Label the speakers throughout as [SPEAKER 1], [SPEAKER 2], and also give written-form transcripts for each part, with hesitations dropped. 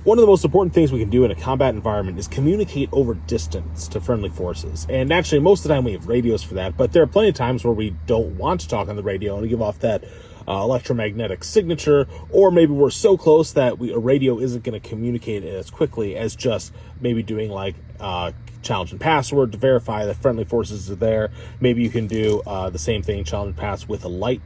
[SPEAKER 1] One of the most important things we can do in a combat environment is communicate over distance to friendly forces. And naturally, most of the time we have radios for that, but there are plenty of times where we don't want to talk on the radio and give off that electromagnetic signature, or maybe we're so close that a radio isn't going to communicate as quickly as just maybe doing like challenge and password to verify that friendly forces are there. Maybe you can do the same thing, challenge and pass, with a light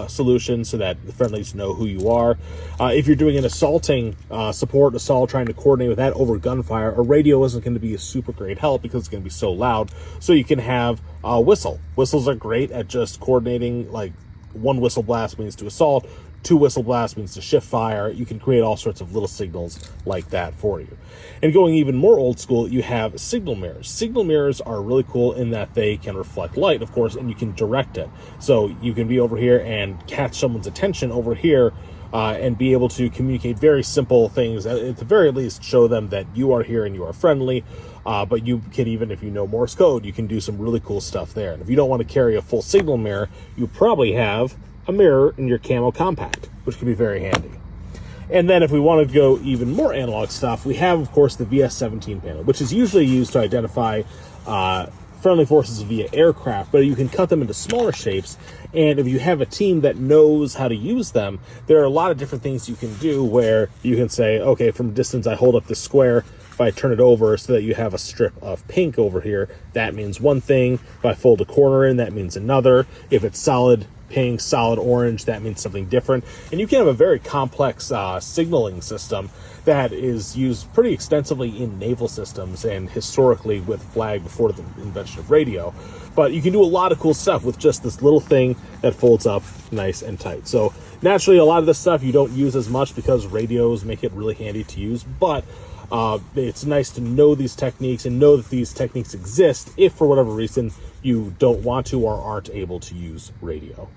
[SPEAKER 1] solution so that the friendlies know who you are. If you're doing an assaulting support assault, trying to coordinate with that over gunfire, a radio isn't going to be a super great help because it's going to be so loud. So you can have a whistle. Whistles are great at just coordinating. Like, one whistle blast means to assault, 2 whistle blasts means to shift fire. You can create all sorts of little signals like that for you. And going even more old school, you have signal mirrors. Signal mirrors are really cool in that they can reflect light, of course, and you can direct it. So you can be over here and catch someone's attention over here and be able to communicate very simple things. At the very least, show them that you are here and you are friendly. But you can, even if you know Morse code, you can do some really cool stuff there. And if you don't want to carry a full signal mirror, you probably have a mirror in your camo compact, which can be very handy. And then if we wanted to go even more analog stuff, we have, of course, the VS-17 panel, which is usually used to identify friendly forces via aircraft, but you can cut them into smaller shapes. And if you have a team that knows how to use them, there are a lot of different things you can do where you can say, okay, from a distance, I hold up this square. If I turn it over so that you have a strip of pink over here, that means one thing. If I fold a corner in, that means another. If it's solid pink, solid orange, that means something different. And you can have a very complex signaling system that is used pretty extensively in naval systems and historically with flag before the invention of radio. But you can do a lot of cool stuff with just this little thing that folds up nice and tight. So naturally, a lot of this stuff you don't use as much because radios make it really handy to use, but it's nice to know these techniques and know that these techniques exist if for whatever reason you don't want to or aren't able to use radio.